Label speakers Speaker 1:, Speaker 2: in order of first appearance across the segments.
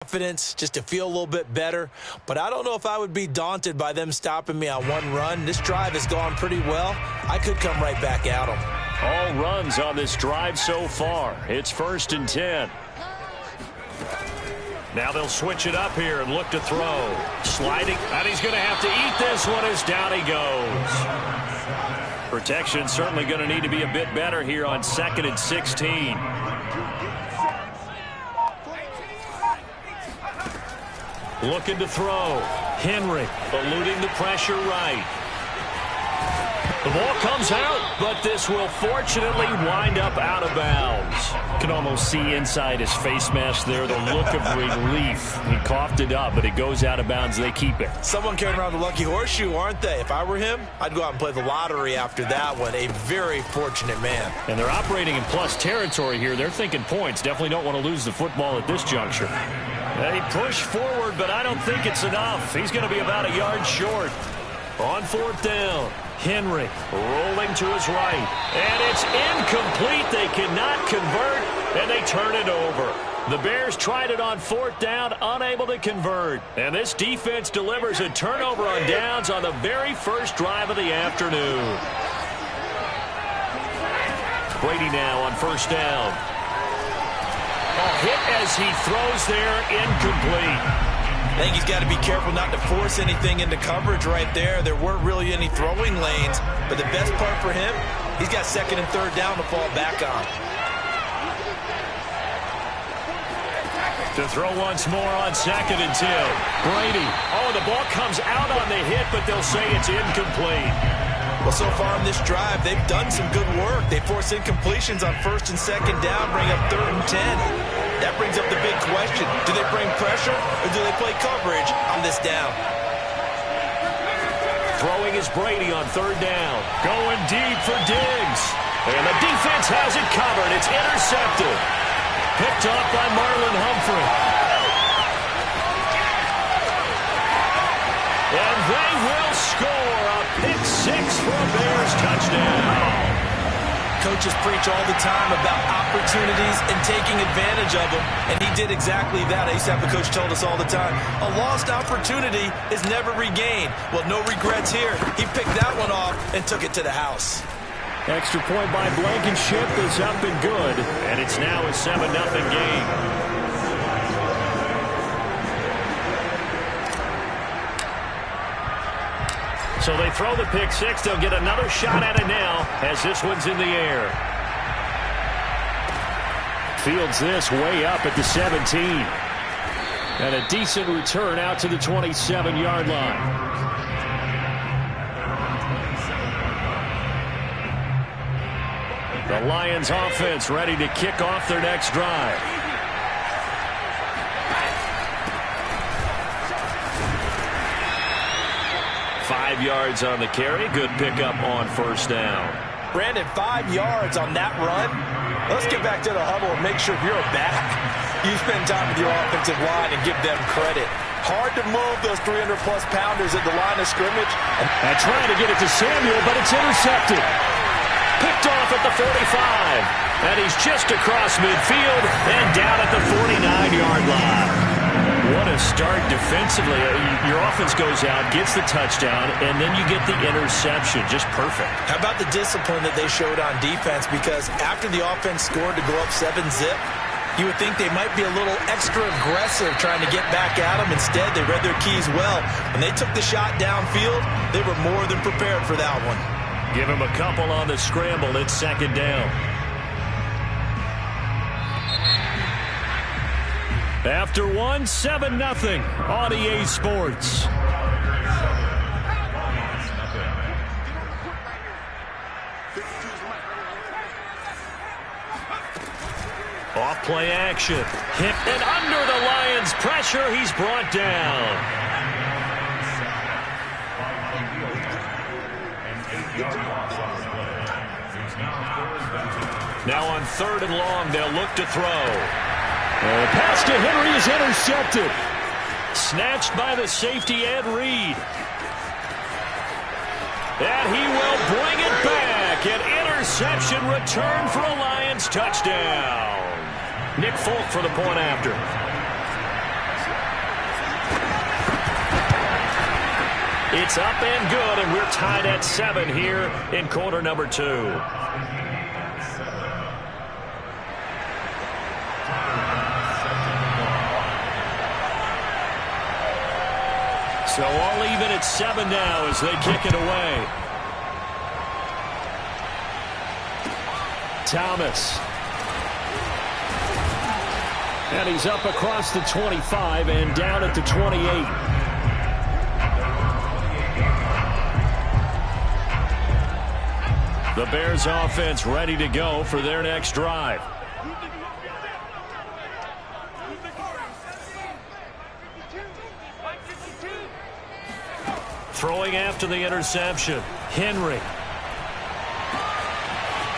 Speaker 1: Confidence just to feel a little bit better, but I don't know if I would be daunted by them stopping me on one run. This drive has gone pretty well. I could come right back at them.
Speaker 2: All runs on this drive so far. It's 1st and 10. Now they'll switch it up here and look to throw. Sliding, and he's going to have to eat this one as down he goes. Protection certainly going to need to be a bit better here on 2nd and 16. Looking to throw. Henry eluding the pressure right. The ball comes out, but this will fortunately wind up out of bounds. You can almost see inside his face mask there the look of relief. He coughed it up, but it goes out of bounds. They keep it.
Speaker 1: Someone carrying around the lucky horseshoe, aren't they? If I were him, I'd go out and play the lottery after that one. A very fortunate man.
Speaker 2: And they're operating in plus territory here. They're thinking points. Definitely don't want to lose the football at this juncture. He pushed forward, but I don't think it's enough. He's going to be about a yard short. On 4th down, Henry rolling to his right. And it's incomplete. They cannot convert, and they turn it over. The Bears tried it on 4th down, unable to convert. And this defense delivers a turnover on downs on the very first drive of the afternoon. Brady now on 1st down. Hit as he throws there, incomplete.
Speaker 1: I think he's got to be careful not to force anything into coverage right there. There weren't really any throwing lanes, but the best part for him, he's got 2nd and 3rd down to fall back on.
Speaker 2: To throw once more on 2nd and 10. Brady. Oh, the ball comes out on the hit, but they'll say it's incomplete.
Speaker 1: Well, so far in this drive, they've done some good work. They force incompletions on 1st and 2nd down, bring up 3rd and 10. That brings up the big question. Do they bring pressure or do they play coverage on this down?
Speaker 2: Throwing is Brady on 3rd down. Going deep for Diggs. And the defense has it covered. It's intercepted. Picked up by Marlon Humphrey. And they will score a pick 6 for a Bears touchdown.
Speaker 1: Coaches preach all the time about opportunities and taking advantage of them, and he did exactly that. I used to have a coach told us all the time, a lost opportunity is never regained. Well, no regrets here. He picked that one off and took it to the house.
Speaker 2: Extra point by Blankenship is up and good, and it's now a 7-0 game. So they throw the pick 6. They'll get another shot at it now as this one's in the air. Fields this way up at the 17. And a decent return out to the 27-yard line. The Lions offense ready to kick off their next drive. Yards on the carry. Good pickup on 1st down.
Speaker 1: Brandon, 5 yards on that run. Let's get back to the huddle and make sure if you're a back, you spend time with your offensive line and give them credit. Hard to move those 300-plus pounders at the line of scrimmage.
Speaker 2: And trying to get it to Samuel, but it's intercepted. Picked off at the 45. And he's just across midfield and down at the 49-yard line. What a start defensively. Your offense goes out, gets the touchdown, and then you get the interception. Just perfect.
Speaker 1: How about the discipline that they showed on defense? Because after the offense scored to go up 7-zip, you would think they might be a little extra aggressive trying to get back at them. Instead, they read their keys well. When they took the shot downfield, they were more than prepared for that one.
Speaker 2: Give him a couple on the scramble. It's 2nd down. After 7-0 on EA Sports. Off play action. Hit and under the Lions' pressure. He's brought down. Now on 3rd and long, they'll look to throw. The pass to Henry is intercepted. Snatched by the safety, Ed Reed. And he will bring it back. An interception return for a Lions touchdown. Nick Folk for the point after. It's up and good, and we're tied at 7 here in quarter number 2. So all even at 7 now as they kick it away. Thomas. And he's up across the 25 and down at the 28. The Bears offense ready to go for their next drive. Throwing after the interception. Henry.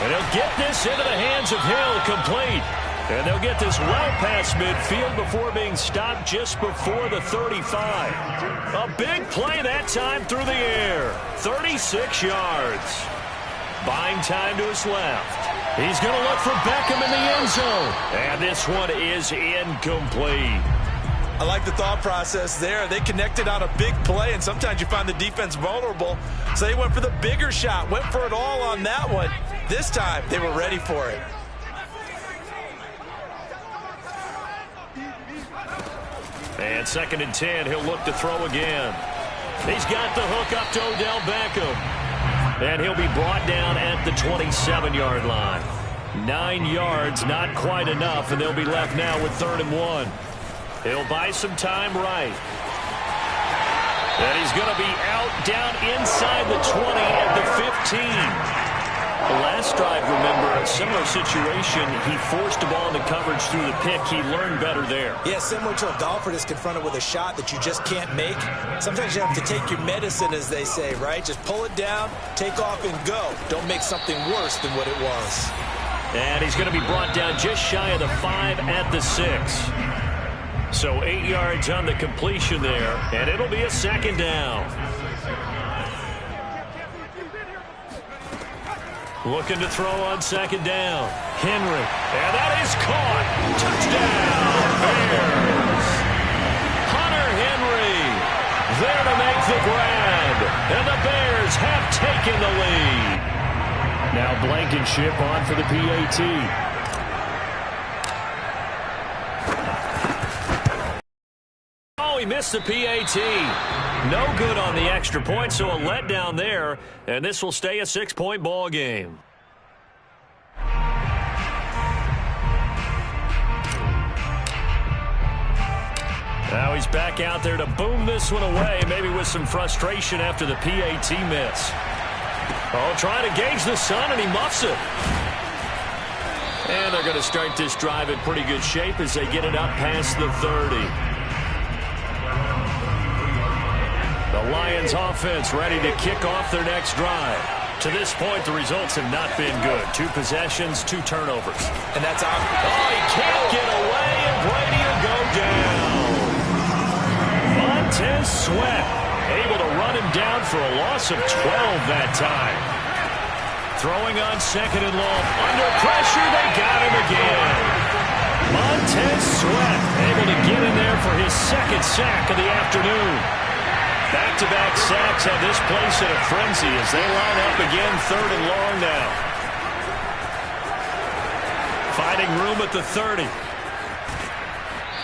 Speaker 2: And he'll get this into the hands of Hill, complete. And they'll get this well past midfield before being stopped just before the 35. A big play that time through the air. 36 yards. Buying time to his left. He's going to look for Beckham in the end zone. And this one is incomplete.
Speaker 1: I like the thought process there. They connected on a big play, and sometimes you find the defense vulnerable. So they went for the bigger shot, went for it all on that one. This time, they were ready for it.
Speaker 2: And 2nd and 10, he'll look to throw again. He's got the hook up to Odell Beckham. And he'll be brought down at the 27-yard line. 9 yards, not quite enough, and they'll be left now with 3rd and 1. He'll buy some time right. And he's going to be out down inside the 20 at the 15. The last drive, remember, a similar situation. He forced the ball into coverage through the pick. He learned better there.
Speaker 1: Yeah, similar to a golfer that's confronted with a shot that you just can't make. Sometimes you have to take your medicine, as they say, right? Just pull it down, take off, and go. Don't make something worse than what it was.
Speaker 2: And he's going to be brought down just shy of the 5 at the 6. So 8 yards on the completion there, and it'll be a 2nd down. Looking to throw on 2nd down. Henry. And that is caught. Touchdown, Bears. Hunter Henry there to make the grab. And the Bears have taken the lead. Now Blankenship on for the PAT. He missed the PAT. No good on the extra point, so a letdown there, and this will stay a 6-point ball game. Now he's back out there to boom this one away, maybe with some frustration after the PAT miss. Oh, trying to gauge the sun, and he muffs it. And they're going to start this drive in pretty good shape as they get it up past the 30. The Lions offense ready to kick off their next drive. To this point, the results have not been good. 2 possessions, 2 turnovers.
Speaker 1: And that's out.
Speaker 2: Oh, he can't get away, and Brady will go down. Montez Sweat able to run him down for a loss of 12 that time. Throwing on 2nd and long. Under pressure, they got him again. Montez Sweat able to get in there for his 2nd sack of the afternoon. Back-to-back sacks have this place in a frenzy as they line up again 3rd and long now. Fighting room at the 30.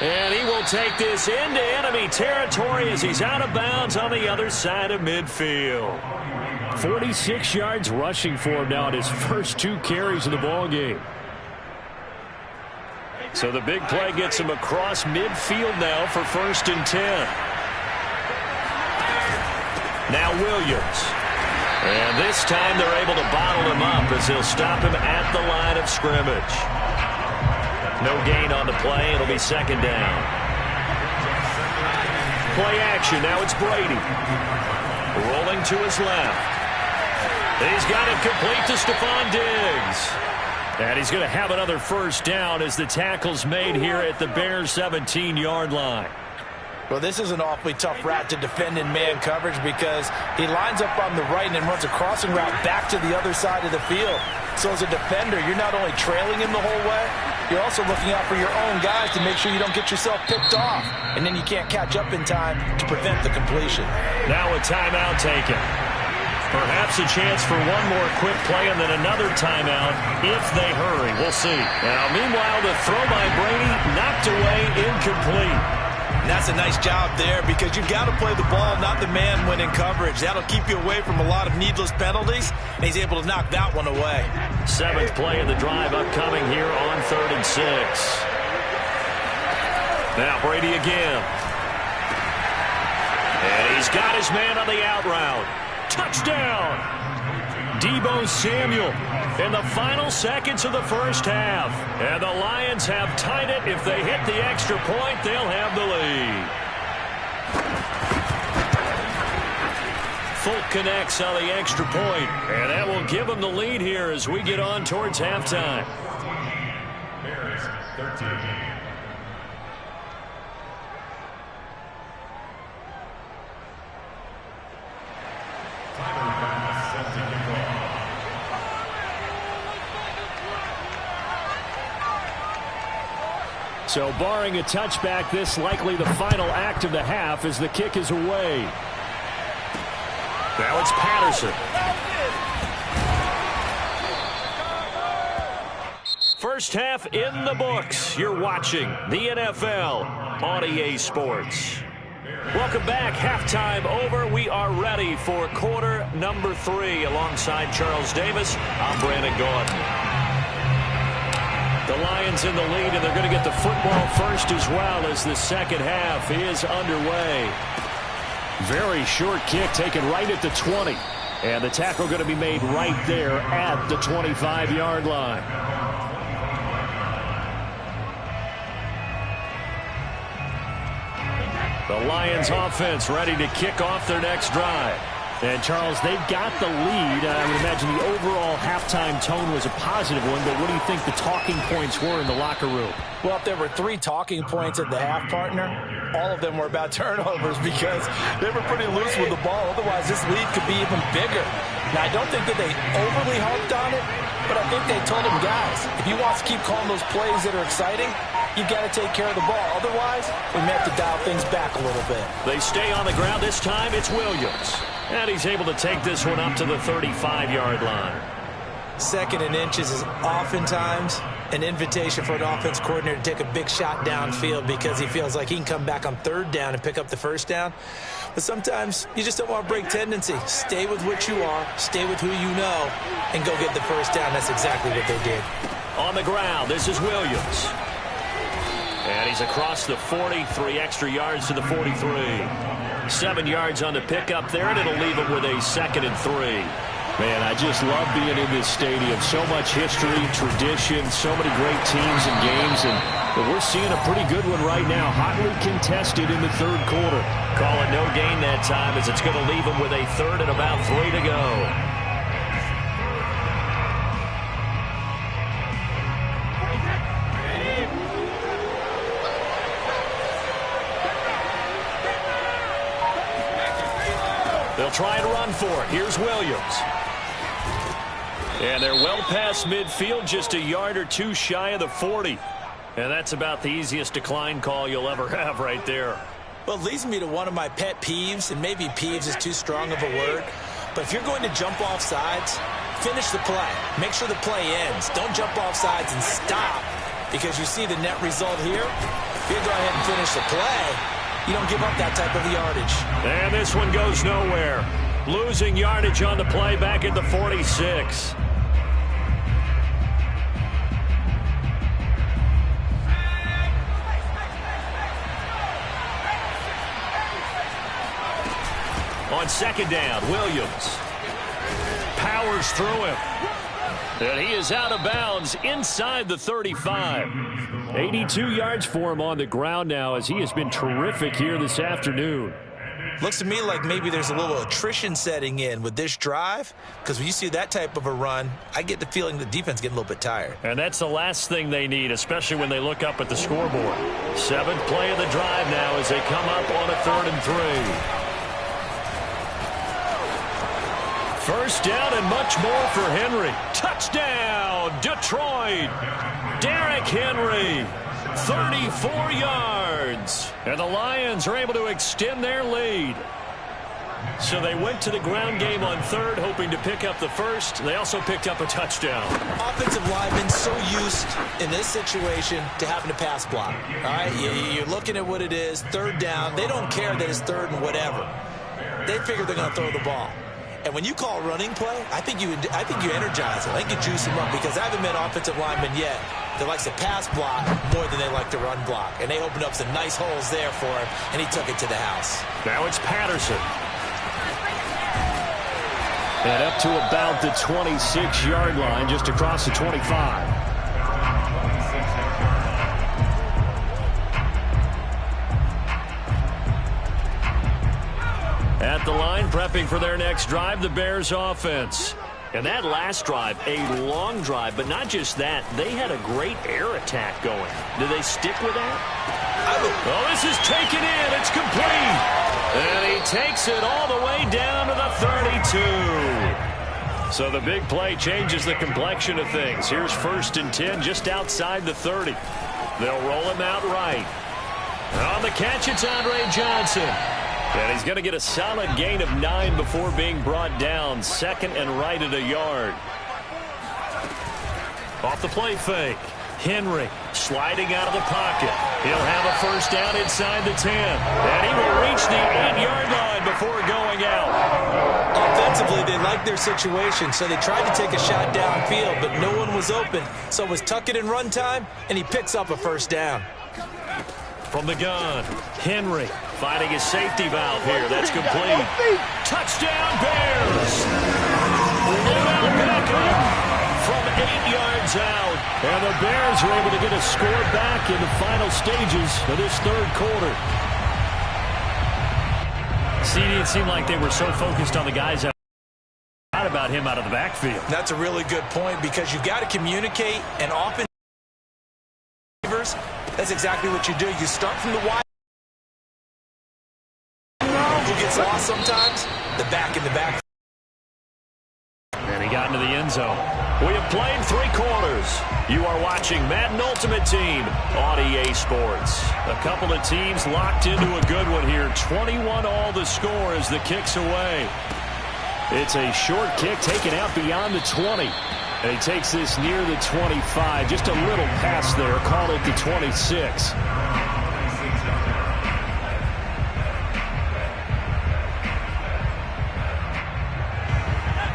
Speaker 2: And he will take this into enemy territory as he's out of bounds on the other side of midfield. 46 yards rushing for him now in his first 2 carries of the ball game. So the big play gets him across midfield now for 1st and 10. Now Williams. And this time they're able to bottle him up as they'll stop him at the line of scrimmage. No gain on the play. It'll be 2nd down. Play action. Now it's Brady. Rolling to his left. He's got it complete to Stephon Diggs. And he's going to have another 1st down as the tackle's made here at the Bears' 17-yard line.
Speaker 1: Well, this is an awfully tough route to defend in man coverage because he lines up on the right and then runs a crossing route back to the other side of the field. So as a defender, you're not only trailing him the whole way, you're also looking out for your own guys to make sure you don't get yourself picked off. And then you can't catch up in time to prevent the completion.
Speaker 2: Now a timeout taken. Perhaps a chance for one more quick play and then another timeout if they hurry. We'll see. Now, meanwhile, the throw by Brady knocked away, incomplete.
Speaker 1: And that's a nice job there because you've got to play the ball, not the man when in coverage. That'll keep you away from a lot of needless penalties, and he's able to knock that one away.
Speaker 2: 7th play of the drive upcoming here on 3rd and 6. Now Brady again. And he's got his man on the out route. Touchdown! Deebo Samuel in the final seconds of the first half. And the Lions have tied it. If they hit the extra point, they'll have the lead. Folk connects on the extra point, and that will give them the lead here as we get on towards halftime.
Speaker 3: Bears 13.
Speaker 2: So barring a touchback, this likely the final act of the half as the kick is away. Now it's Patterson. First half in the books. You're watching the NFL on EA Sports. Welcome back. Halftime over. We are ready for quarter number 3. Alongside Charles Davis, I'm Brandon Gaudin. The Lions in the lead, and they're going to get the football first as well as the second half is underway. Very short kick taken right at the 20. And the tackle going to be made right there at the 25-yard line. The Lions offense ready to kick off their next drive. And, Charles, they've got the lead. I would imagine the overall halftime tone was a positive one, but what do you think the talking points were in the locker room?
Speaker 1: Well, if there were 3 talking points at the half, partner, all of them were about turnovers because they were pretty loose with the ball. Otherwise, this lead could be even bigger. Now, I don't think that they overly harped on it, but I think they told them, guys, if you want to keep calling those plays that are exciting, you've got to take care of the ball. Otherwise, we may have to dial things back a little bit.
Speaker 2: They stay on the ground. This time it's Williams. And he's able to take this one up to the 35-yard line.
Speaker 1: 2nd and inches is oftentimes an invitation for an offense coordinator to take a big shot downfield because he feels like he can come back on 3rd down and pick up the 1st down. But sometimes you just don't want to break tendency. Stay with what you are, stay with who you know, and go get the 1st down. That's exactly what they did.
Speaker 2: On the ground, this is Williams. And he's across the 40, 3 extra yards to the 43. 7 yards on the pickup there, and it'll leave him with a 2nd and 3.
Speaker 4: Man, I just love being in this stadium. So much history, tradition, so many great teams and games, and we're seeing a pretty good one right now. Hotly contested in the 3rd quarter.
Speaker 2: Call it no gain that time as it's going to leave him with a 3rd and about 3 to go. They'll try and run for it. Here's Williams. And they're well past midfield, just a yard or 2 shy of the 40. And that's about the easiest decline call you'll ever have right there.
Speaker 1: Well, it leads me to one of my pet peeves, and maybe peeves is too strong of a word. But if you're going to jump off sides, finish the play. Make sure the play ends. Don't jump off sides and stop because you see the net result here. If you go ahead and finish the play, you don't give up that type of yardage.
Speaker 2: And this one goes nowhere. Losing yardage on the play back at the 46. On 2nd down, Williams powers through him. And he is out of bounds inside the 35. 82 yards for him on the ground now as he has been terrific here this afternoon.
Speaker 1: Looks to me like maybe there's a little attrition setting in with this drive because when you see that type of a run, I get the feeling the defense getting a little bit tired.
Speaker 2: And that's the last thing they need, especially when they look up at the scoreboard. 7th play of the drive now as they come up on a 3rd and 3. First down and much more for Henry. Touchdown, Detroit. Derrick Henry, 34 yards. And the Lions are able to extend their lead. So they went to the ground game on third, hoping to pick up the first. They also picked up a touchdown.
Speaker 1: Offensive linemen so used in this situation to having to pass block. All right, you're looking at what it is, third down. They don't care that it's third and whatever. They figure they're going to throw the ball. And when you call running play, I think you energize them. I think you juice them up, because I haven't met offensive linemen yet that likes to pass block more than they like to run block. And they opened up some nice holes there for him, and he took it to the house.
Speaker 2: Now it's Patterson. And up to about the 26-yard line, just across the 25. At the line, prepping for their next drive, the Bears offense. And that last drive, a long drive, but not just that. They had a great air attack going. Do they stick with that? Oh, this is taken in. It's complete. And he takes it all the way down to the 32. So the big play changes the complexion of things. Here's 1st and 10 just outside the 30. They'll roll him out right. On the catch, it's Andre Johnson. And he's going to get a solid gain of 9 before being brought down. 2nd and right at a yard. Off the play fake. Henry sliding out of the pocket. He'll have a first down inside the 10. And he will reach the 8-yard line before going out.
Speaker 1: Offensively, they liked their situation, so they tried to take a shot downfield, but no one was open. So it was tuck it in run time, and he picks up a first down.
Speaker 2: From the gun, Henry finding his safety valve here. That's complete. Touchdown, Bears! Odell Beckham from 8 yards out. And the Bears are able to get a score back in the final stages of this third quarter. CD, it seemed like they were so focused on the guys out about him out of the backfield.
Speaker 1: That's a really good point, because you've got to communicate, and often that's exactly what you do. You start from the wide. Who gets lost sometimes? The back in the back.
Speaker 2: And he got into the end zone. We have played 3 quarters. You are watching Madden Ultimate Team on EA Sports. A couple of teams locked into a good one here. 21-all the score as the kick's away. It's a short kick taken out beyond the 20. And he takes this near the 25. Just a little pass there. Call it the 26.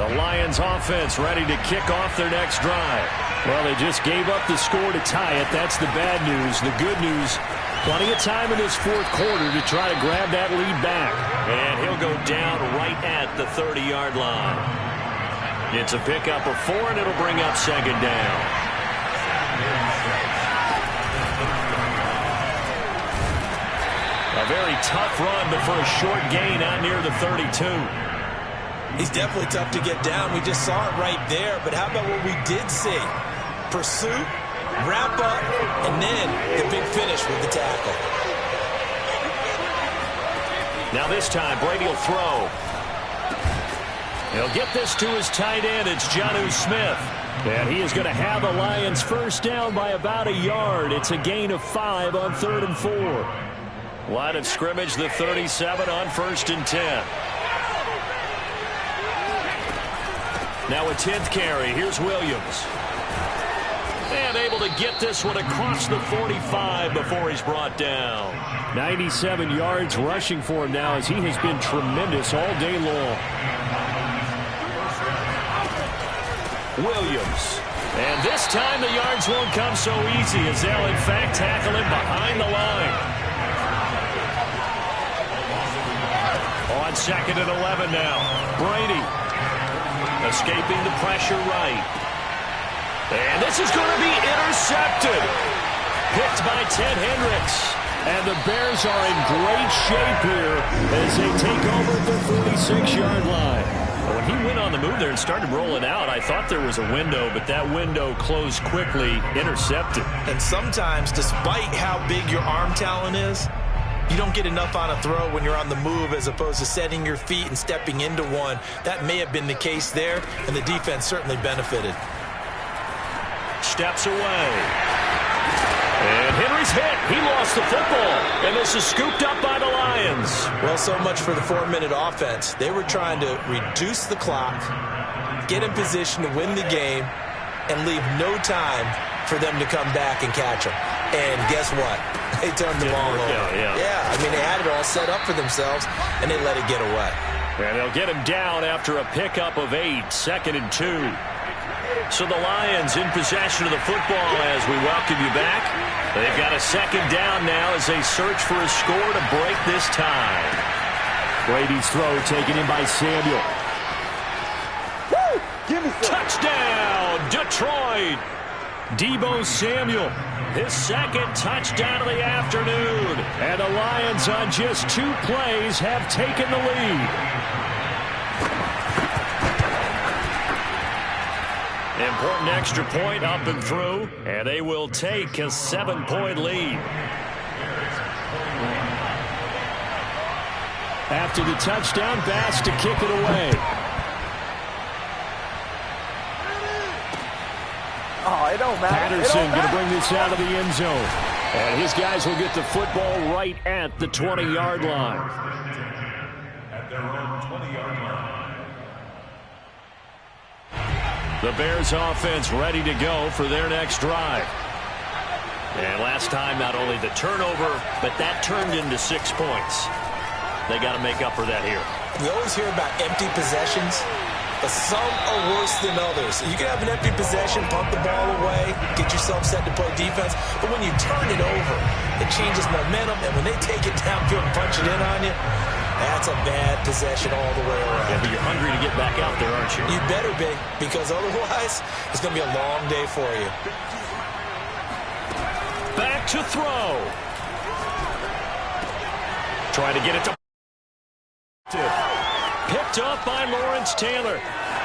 Speaker 2: The Lions offense ready to kick off their next drive. Well, they just gave up the score to tie it. That's the bad news. The good news, plenty of time in this fourth quarter to try to grab that lead back. And he'll go down right at the 30-yard line. It's a pickup of 4, and it'll bring up 2nd down. A very tough run, but for a short gain out near the 32.
Speaker 1: He's definitely tough to get down. We just saw it right there. But how about what we did see? Pursuit, wrap up, and then the big finish with the tackle.
Speaker 2: Now this time, Brady will throw. He'll get this to his tight end. It's Jonnu Smith. And he is going to have the Lions first down by about a yard. It's a gain of 5 on 3rd and 4. Line of scrimmage, the 37 on 1st and 10. Now a 10th carry. Here's Williams. And able to get this one across the 45 before he's brought down. 97 yards rushing for him now, as he has been tremendous all day long. Williams. And this time the yards won't come so easy, as they'll in fact tackle him behind the line. On 2nd and 11 now. Brady escaping the pressure right. And this is going to be intercepted. Picked by Ted Hendricks. And the Bears are in great shape here as they take over at the 46-yard line. When he went on the move there and started rolling out, I thought there was a window, but that window closed quickly, intercepted.
Speaker 1: And sometimes, despite how big your arm talent is, you don't get enough on a throw when you're on the move as opposed to setting your feet and stepping into one. That may have been the case there, and the defense certainly benefited.
Speaker 2: steps away. And Henry's hit. He lost the football. And this is scooped up by the Lions.
Speaker 1: Well, so much for the 4-minute offense. They were trying to reduce the clock, get in position to win the game, and leave no time for them to come back and catch them. And guess what? They turned the ball over. Yeah, I mean, they had it all set up for themselves, and they let it get away.
Speaker 2: And they'll get him down after a pickup of 8, 2nd and 2. So the Lions in possession of the football as we welcome you back. They've got a 2nd down now as they search for a score to break this tie.
Speaker 4: Brady's throw taken in by Samuel.
Speaker 5: Woo! Give me some.
Speaker 2: Touchdown, Detroit! Deebo Samuel, his 2nd touchdown of the afternoon. And the Lions on just 2 plays have taken the lead. Important extra point up and through, and they will take a 7-point lead.
Speaker 4: After the touchdown, Bass to kick it away.
Speaker 5: Oh, it don't matter.
Speaker 4: Patterson going to bring this out of the end zone. And his guys will get the football right at the 20-yard line.
Speaker 3: At their own 20-yard line.
Speaker 2: The Bears offense ready to go for their next drive. And last time, not only the turnover, but that turned into 6 points. They got to make up for that here.
Speaker 1: You always hear about empty possessions, but some are worse than others. You can have an empty possession, pump the ball away, get yourself set to play defense, but when you turn it over, it changes momentum, and when they take it downfield and punch it in on you, that's a bad possession all the way around.
Speaker 2: Yeah, but you're hungry to get back out there, aren't you?
Speaker 1: You better be, because otherwise, it's going to be a long day for you.
Speaker 2: Back to throw. Trying to get it to... Picked up by Lawrence Taylor.